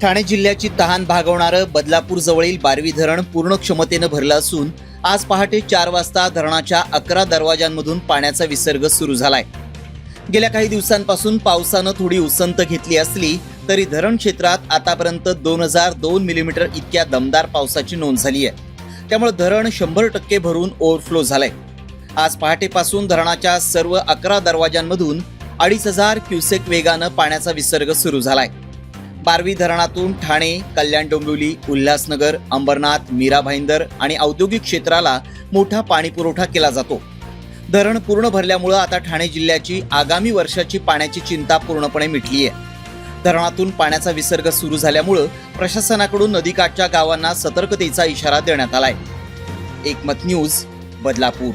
ठाणे जिल्ह्याची तहान भागवणारं बदलापूर जवळील बारवी धरण पूर्ण क्षमतेनं भरलं असून आज पहाटे 4 वाजता धरणाच्या 11 दरवाजांमधून पाण्याचा विसर्ग सुरू झालाय। गेल्या काही दिवसांपासून पावसानं थोडी उसंत घेतली असली तरी धरण क्षेत्रात आतापर्यंत 2002 मिलीमीटर इतक्या दमदार पावसाची नोंद झाली आहे। त्यामुळे धरण 100% भरून ओव्हरफ्लो झालंय। आज पहाटेपासून धरणाच्या सर्व 11 दरवाजांमधून 2500 क्युसेक वेगानं पाण्याचा विसर्ग सुरू झालाय। बारवी धरणातून ठाणे, कल्याण डोंबिवली, उल्हासनगर, अंबरनाथ, मीरा भाईंदर आणि औद्योगिक क्षेत्राला मोठा पाणी पुरवठा केला जातो। धरण पूर्ण भरल्यामुळे आता ठाणे जिल्ह्याची आगामी वर्षाची पाण्याची चिंता पूर्णपणे मिटली आहे। धरणातून पाण्याचा विसर्ग सुरू झाल्यामुळे प्रशासनाकडून नदीकाठच्या गावांना सतर्कतेचा इशारा देण्यात आलाय। एकमत न्यूज, बदलापूर।